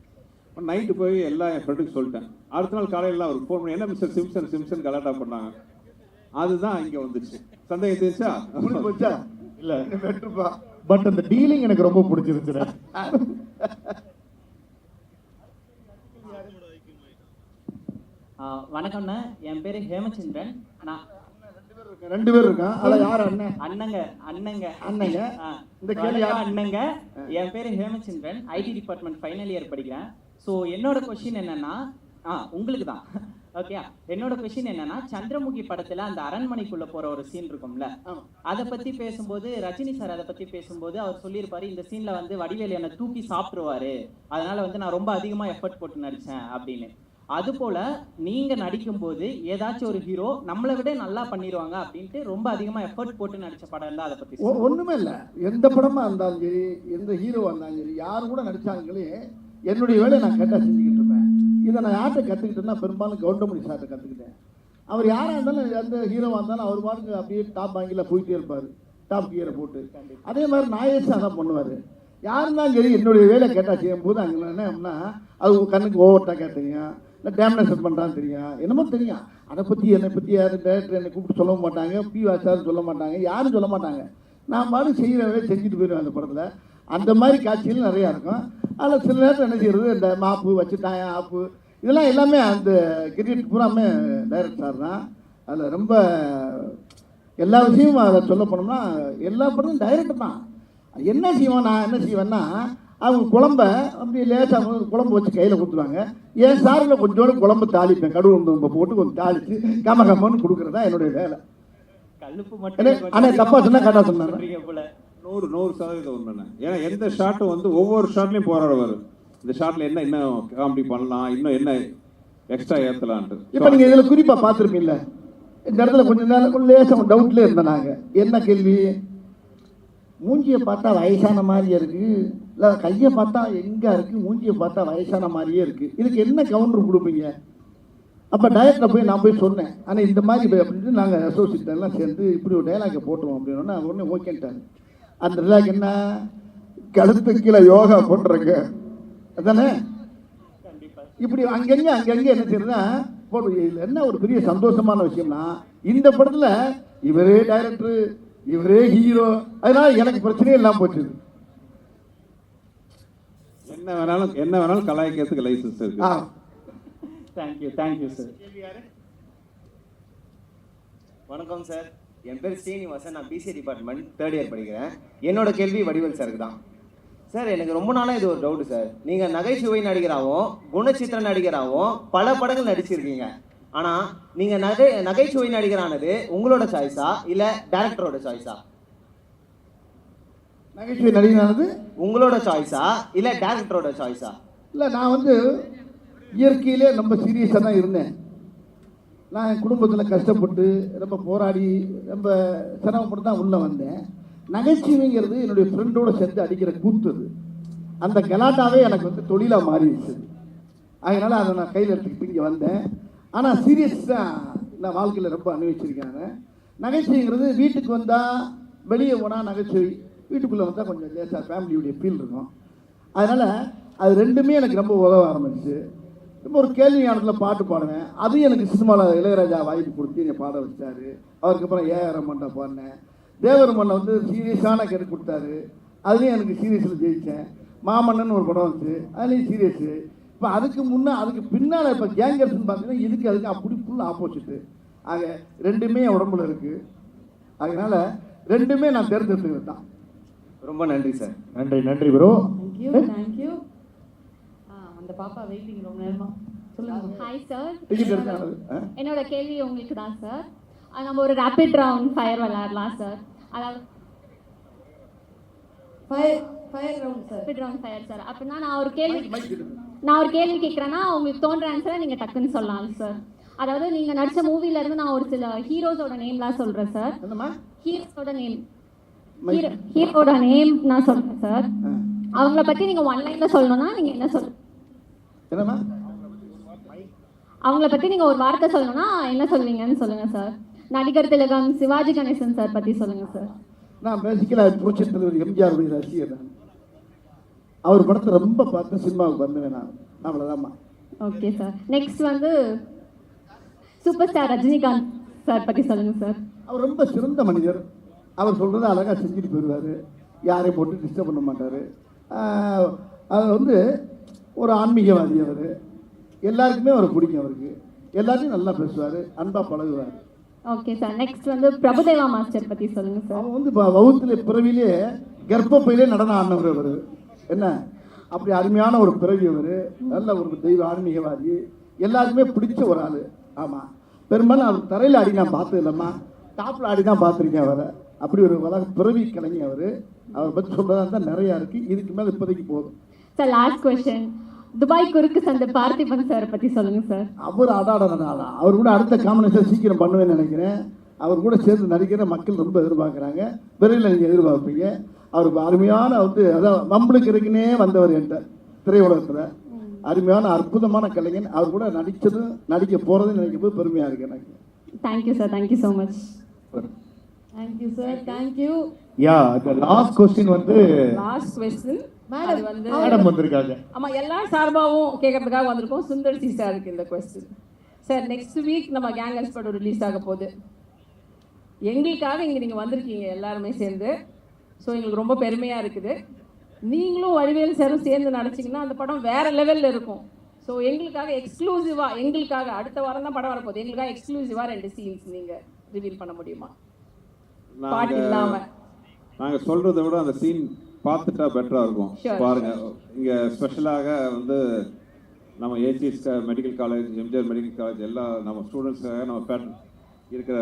நைட்டு போய் எல்லாம் என் ஃப்ரெண்டுக்கு சொல்லிட்டேன். அடுத்த நாள் காலையில் அவருக்கு ஃபோன் பண்ணி, என்ன மிஸ்டர் சிம்சன் சிம்சன் கலாட்டா பண்ணாங்க. அதுதான் இங்கே வந்துச்சு. சந்தேகம் தெரிஞ்சா போச்சா? இல்ல பட் அந்த டீலிங் எனக்கு ரொம்ப பிடிச்சிருச்சு. வணக்கம்ண்ணா, என் பேரு ஹேமச்சந்திரன். நான் 2 பேர் இருக்கான். அத யார் அண்ணன்? அண்ணங்க. இந்த கேள்வி யார் அண்ணங்க? என் பேரு Hemachandran, IT department final year படிக்கிறேன். ஸோ என்னோட கொஸ்டின் என்னன்னா, உங்களுக்கு தான் ஓகே. என்னோட கொஸ்டின் என்னன்னா, சந்திரமுகி படத்துல அந்த அரண்மனைக்குள்ள போற ஒரு சீன் இருக்கும்ல, அதை பத்தி பேசும்போது ரஜினி சார் அதை பத்தி பேசும்போது அவர் சொல்லியிருப்பாரு, இந்த சீன்ல வந்து வடிவேலு என்னை தூக்கி சாப்பிட்டுருவாரு, அதனால வந்து நான் ரொம்ப அதிகமா எஃபர்ட் போட்டு நடிச்சேன் அப்படின்னு. அது போல நீங்க நடிக்கும் போது ஏதாச்சும் ஒரு ஹீரோ நம்மளை விட நல்லா பண்ணிடுவாங்க அப்படின்ட்டு ரொம்ப அதிகமா எஃபர்ட் போட்டு நடிச்ச படம் இருந்தா அதை பத்தி? ஒண்ணுமே இல்ல. எந்த படமா இருந்தாலும் சரி, எந்த ஹீரோவா இருந்தாலும் சரி, யாரு கூட நடிச்சாங்களே என்னுடைய வேலையை நான் கேட்டா செஞ்சுக்கிட்டு இருப்பேன். இதை நான் யார்கிட்ட கற்றுக்கிட்டேன்னா, பெரும்பாலும் கவுண்டமணி சார்கிட்ட கற்றுக்கிட்டேன். அவர் யாராக இருந்தாலும், எந்த ஹீரோவாக இருந்தாலும் அவர் பாருங்க அப்படியே டாப் வாங்கியில் போயிட்டே இருப்பார், டாப் கியரை போட்டு. அதே மாதிரி நாயேஷ் அதான் பண்ணுவார். யார் இருந்தாலும் சரி என்னுடைய வேலை கேட்டால் செய்யும்போது அங்கே என்ன அப்படின்னா, அது கண்ணுக்கு ஓவர்ட்டாக கேட்டீங்க, இல்லை டேமினேஷன் பண்ணுறான்னு தெரியும், என்னமோ தெரியும். அதை பற்றி என்னை பற்றி யாரும் டேரக்டர் என்னை கூப்பிட்டு சொல்ல மாட்டாங்க, பி வாச்சாரும் சொல்ல மாட்டாங்க, யாரும் சொல்ல மாட்டாங்க. நான் பாடு செய்கிற வேலையை செஞ்சுட்டு போயிடுவேன் அந்த படத்தில். அந்த மாதிரி காட்சிகள் நிறையா இருக்கும். அதில் சில நேரத்தில் என்ன செய்யறது, இந்த மாப்பு வச்சுட்டாங்க, ஆப்பு, இதெல்லாம் எல்லாமே அந்த கிரிக்கெட் பூராமே டைரக்டர் சார் தான். அதில் ரொம்ப எல்லா விஷயமும் அதை சொல்ல போனோம்னா எல்லா படமும் டைரக்டர் தான். என்ன செய்வோம், நான் என்ன செய்வேன்னா, அவங்க குழம்ப அப்படி லேசாக குழம்பு வச்சு கையில் கொடுத்துருவாங்க. என் சாரில் கொஞ்சோண்டு குழம்பு தாளிப்பேன், கடுகு போட்டு கொஞ்சம் தாளித்து கம்மன்னு கொடுக்குறது என்னுடைய வேலை. ஆனால் தப்பா சொன்னா கரெக்டாக சொன்னாங்க. 100% உண்மைண்ணே. ஏன்னா எந்த ஷாட்டும் வந்து ஒவ்வொரு ஷாட்லையும் போராடுவார், இந்த ஷாட்டில் என்ன இன்னும் காமெடி பண்ணலாம், இன்னும் என்ன எக்ஸ்ட்ரா ஏற்றலான்ட்டு. இப்போ நீங்கள் இதில் குறிப்பாக பார்த்துருப்பீங்கள, இந்த இடத்துல கொஞ்சம் நேரம் லேசாக டவுட்லேயே இருந்தோம் நாங்கள். என்ன கேள்வி, மூஞ்சியை பார்த்தா வயசான மாதிரியே இருக்குது, இல்லை கையை பார்த்தா எங்கே இருக்குது, மூஞ்சியை பார்த்தா வயசான மாதிரியே இருக்குது, இதுக்கு என்ன கவுண்டர் கொடுப்பீங்க? அப்போ டைரக்டரை போய் நான் போய் சொன்னேன், ஆனால் இந்த மாதிரி அப்படின்ட்டு நாங்கள் அசோசியேட் எல்லாம் சேர்ந்து இப்படி ஒரு டைலாக்கை போட்டுருவோம் அப்படின்னா உடனே ஓகேன்ட்டாங்க. அந்த டைலாக் என்ன, கழுத்து கீழே யோகா போட்டுருங்க அதானே. இப்படி அங்கங்கே என்ன செய்யறதுன்னா போட்டு. இதில் என்ன ஒரு பெரிய சந்தோஷமான விஷயம்னா, இந்த படத்தில் இவரே டைரக்டர், இவரே ஹீரோ, அதனால எனக்கு பிரச்சனையே இல்லாமல் போச்சு. என்ன வேணாலும் கலாய்க்கிறதுக்கு லைசன்ஸ் இருக்கு. Thank you sir. வணக்கம் சார், என் பேர் ஸ்ரீனிவாசன், நான் பிசி டிபார்ட்மெண்ட் 3rd இயர் படிக்கிறேன். என்னோட கேள்வி வடிவேல் சாருக்கு தான். சார், எனக்கு ரொம்ப நாளாக இது ஒரு டவுட்டு சார். நீங்கள் நகைச்சுவை நடிகராகவும் குணச்சித்திர நடிகராகவும் பல படங்கள் நடிச்சிருக்கீங்க. ஆனால் நீங்கள் நகைச்சுவை நடிகரானது உங்களோட சாய்ஸா இல்லை டைரக்டரோட சாய்ஸா? நகைச்சுவை நடிகரானது உங்களோட சாய்ஸா இல்லை டைரக்டரோட சாய்ஸா? இல்லை, நான் வந்து இயற்கையிலே ரொம்ப சீரியஸாக தான் இருந்தேன். நான் என் குடும்பத்தில் கஷ்டப்பட்டு ரொம்ப போராடி ரொம்ப சிரமப்பட்டு தான் உள்ளே வந்தேன். நகைச்சுவைங்கிறது என்னுடைய ஃப்ரெண்டோடு சேர்ந்து அடிக்கிற கூத்து. அந்த கலாட்டாவே எனக்கு வந்து தொழிலாக மாறிடுச்சு. அதனால் அதை நான் கையில் எடுத்துக்கிட்டு இங்கே வந்தேன். ஆனால் சீரியஸ் தான் நான் வாழ்க்கையில் ரொம்ப அனுபவிச்சிருக்காங்க. நகைச்சுவைங்கிறது வீட்டுக்கு வந்தால், வெளியே போனால் நகைச்சுவை, வீட்டுக்குள்ளே வந்தால் கொஞ்சம் லேசாக ஃபேமிலியுடைய ஃபீல் இருக்கும். அதனால் அது ரெண்டுமே எனக்கு ரொம்ப உதவ ஆரம்பிச்சு. இப்போ ஒரு கேள்வி ஞானத்தில் பாட்டு பாடுவேன். அதுவும் எனக்கு சினிமாவில் இளையராஜா வாய்ப்பு கொடுத்து என்னை பாட வச்சார். அவருக்கப்புறம் ஏஆர் ரஹ்மான்ட்ட பாடினேன். தேவரமன்ன வந்து சீரியஸான கேட்டு கொடுத்தாரு. அதுலேயும் எனக்கு சீரியஸில் ஜெயித்தேன். மாமன்னன் ஒரு படம் வந்துச்சு, அதுலேயும் சீரியஸு. இப்போ அதுக்கு பின்னால் இப்போ கேங்கர்ஸ்ன்னு பார்த்தீங்கன்னா அதுக்கு அப்படி ஃபுல் ஆப்போசிட்டு. ஆக ரெண்டுமே உடம்புல இருக்குது. அதனால் ரெண்டுமே நான் தேர்ந்தெடுத்துக்கிறது தான். ரொம்ப நன்றி சார். நன்றி ப்ரோ. தேங்க்யூ. அந்த பாப்பா வெயிட்டிங் ரொம்ப நேரமா. சொல்லுங்க. Hi sir. டிக்கெட் எடுத்தாங்க. என்னோட கேள்வி உங்களுக்கு தான் சார். நம்ம ஒரு ரேபிட் ரவுண்ட் ஃபயர் விளையாடலாம் சார். அதாவது fire round sir. Rapid round fire sir. அப்படின்னா நான் ஒரு கேள்வி கேட்குறேன்னா உங்களுக்கு தோன்ற ஆன்சரை நீங்கள் டக்குன்னு சொல்லலாம் சார். அதாவது நீங்கள் நடித்த மூவிலேருந்து நான் ஒரு சில ஹீரோஸோட நேம்லாம் சொல்கிறேன் சார். ஹீரோட நேம் நான் சொல்கிறேன் சார். அவங்கள பற்றி நீங்கள் ஒன் லைனில் சொல்லணும்னா நீங்கள் என்ன அவங்கள பற்றி நீங்கள் ஒரு வார்த்தை சொல்லணும்னா என்ன சொல்வீங்கன்னு சொல்லுங்கள் சார். நடிகர் திலகம் சிவாஜி கணேசன் சார் பற்றி சொல்லுங்கள் சார். நான் பேசிக்கலாக புரட்சித் தலைவர் எம்ஜிஆர் ரசிகர் நான். அவர் படத்தை ரொம்ப பார்த்து சினிமாவுக்கு வந்தேன் நான். அவ்வளோதாம்மா. Okay sir. நெக்ஸ்ட் வந்து சூப்பர் ஸ்டார் ரஜினிகாந்த் சார் பற்றி சொல்லுங்கள் சார். அவர் ரொம்ப சிறந்த மனிதர். அவர் சொல்கிறத அழகாக செஞ்சுட்டு போயிடுவார். யாரையும் போட்டு டிஸ்டர்ப் பண்ண மாட்டார். அவர் வந்து ஒரு ஆன்மீகவாதி. அவர் எல்லாருக்குமே அவர் பிடிக்கும். அவருக்கு எல்லாத்தையும் நல்லா பேசுவார், அன்பாக பழகுவார். Okay sir. நெக்ஸ்ட் வந்து பிரபுதேவா மாஸ்டர் பற்றி சொல்லுங்கள் சார். அவன் வந்து வகுத்துல பிறவிலே கர்ப்பப்பையிலே நடனம் ஆடினவர். அவர் என்ன அப்படி அருமையான ஒரு பிறவி. அவர் நல்ல ஒரு தெய்வ ஆன்மீகவாதி, எல்லாருக்குமே பிடிச்ச ஒரு ஆள். ஆமாம், பெரும்பாலும் அவர் தரையில் ஆடி நான் பார்த்தது இல்லைம்மா, டாப்பில் ஆடி தான் பார்த்துருக்கேன் அவரை. அப்படி ஒரு பிறவி கலைஞர் அவர். அவரை பற்றி சொல்கிறதா தான் நிறையா இருக்குது. இதுக்கு மேலே இப்போதைக்கு போதும் சார். லாஸ்ட் கொஸ்டின், துபாய் குறுக்கு சந்தை பார்த்திபன் சார் பற்றி சொல்லுங்கள் சார். அவர் அவர் கூட அடுத்த காம்பினேஷன் சீக்கிரம் பண்ணுவேன்னு நினைக்கிறேன். அவர் கூட சேர்ந்து நடிக்கிற மக்கள் ரொம்ப எதிர்பார்க்குறாங்க. விரைவில் நீங்கள் எதிர்பார்ப்பீங்க. அவருக்கு அருமையான வந்து அதான் நம்மளுக்கு இருக்குன்னே வந்தவர் என்கிட்ட திரையுலகத்தில். அருமையான அற்புதமான கலைஞன். அவர் கூட நடித்ததும் நடிக்க போகிறதுன்னு நினைக்கும் போது பெருமையாக இருக்கு எனக்கு. Thank you sir. Thank you so much. Thank you sir. Thank you. Yeah, the last question வந்து லாஸ்ட் क्वेश्चन மேடம் வந்து மேடம் வந்திருக்காங்க. ஆமா, எல்லா சார்பாவும் கேட்கறதுக்காக வந்திருக்கோம். சுந்தர் சி சாருக்கு இந்த क्वेश्चन. சார், நெக்ஸ்ட் வீக் நம்ம கேங்கர்ஸ் படம் ரிலீஸ் ஆக போகுது. எங்களுக்காக இங்கே நீங்கள் வந்திருக்கீங்க எல்லாருமே சேர்ந்து. ஸோ எங்களுக்கு ரொம்ப பெருமையாக இருக்குது. நீங்களும் வடிவேல் சாரும் சேர்ந்து நடிச்சிங்கன்னா அந்த படம் வேறு லெவலில் இருக்கும். ஸோ எங்களுக்காக எக்ஸ்க்ளூசிவாக, எங்களுக்காக அடுத்த வாரம் தான் படம் வரப்போகுது, எங்களுக்காக எக்ஸ்க்ளூசிவாக 2 சீன்ஸ் நீங்கள் ரிவீல் பண்ண முடியுமா? பாட்டு இல்லாமல். நாங்கள் சொல்கிறத விட அந்த சீன் பார்த்துட்டா பெட்டராக இருக்கும். பாருங்கள், இங்கே ஸ்பெஷலாக வந்து நம்ம ACS medical college, MGR medical college எல்லா நம்ம ஸ்டூடெண்ட்ஸுக்காக நம்ம பேட்டர்ன் இருக்கிற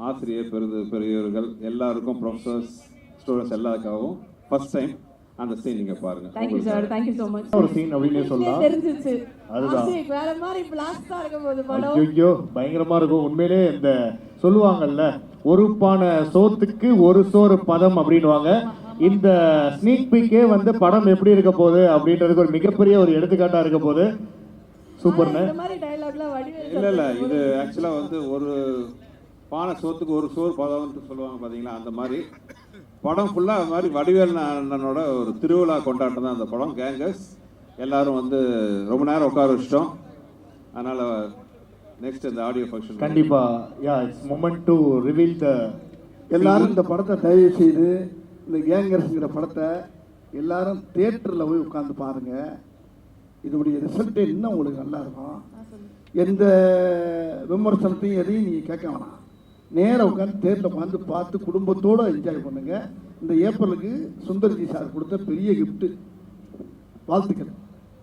ஆசிரியர் பெரியவர்கள் எல்லாருக்கும், ப்ரொஃபஸர்ஸ், ஸ்டூடெண்ட்ஸ் எல்லாருக்காகவும் ஃபர்ஸ்ட் டைம் அந்த சீன் நீங்கள் பாருங்கள். Thank you sir. Thank you so much. ஒரு சீன் அப்படின்னே சொல்லலாம். தெரிஞ்சிச்சு. அதுதான் வேற மாதிரி பிளாஸ்டா இருக்கும் போது படம். ஐயோ, பயங்கரமா இருக்கும். உண்மையிலே இந்த சொல்லுவாங்கல்ல, ஒரு பானை சோத்துக்கு ஒரு சோறு பதம் அப்படின்வாங்க. இந்த ஸ்னீக் பீக்கே வந்து படம் எப்படி இருக்க போகுது அப்படின்றதுக்கு ஒரு மிகப்பெரிய ஒரு எடுத்துக்காட்டா இருக்க போகுது. சூப்பர்ண்ணே. இந்த மாதிரி டயலாக்லாம் வடிவேல் இல்லை இது ஆக்சுவலாக வந்து ஒரு பானை சோத்துக்கு ஒரு சோறு பதம்னு சொல்லுவாங்க பார்த்தீங்களா, அந்த மாதிரி படம் ஃபுல்லாக அது மாதிரி வடிவேல் அண்ணனோட ஒரு திருவிழா கொண்டாட்டம் தான் அந்த படம் கேங்கர்ஸ். எல்லாரும் வந்து ரொம்ப நேரம் உட்கார வச்சிட்டோம். அதனால் நெக்ஸ்ட் இந்த ஆடியோ ஃபங்க்ஷன் கண்டிப்பாக yeah it's moment to reveal த. எல்லாரும் இந்த படத்தை தயவு செய்து, இந்த கேங்கர்ஸுங்கிற படத்தை எல்லாரும் தியேட்டரில் போய் உட்காந்து பாருங்கள். இதனுடைய ரிசல்ட்டே இன்னும் உங்களுக்கு நல்லா இருக்கும். எந்த விமர்சனத்தையும் எதையும் நீங்கள் கேட்க வேணாம். நேராக உட்காந்து தேட்டரில் உட்காந்து பார்த்து குடும்பத்தோடு என்ஜாய் பண்ணுங்கள். இந்த ஏப்ரலுக்கு சுந்தர்ஜி சார் கொடுத்த பெரிய கிஃப்ட்டு. வாழ்த்துக்கள்.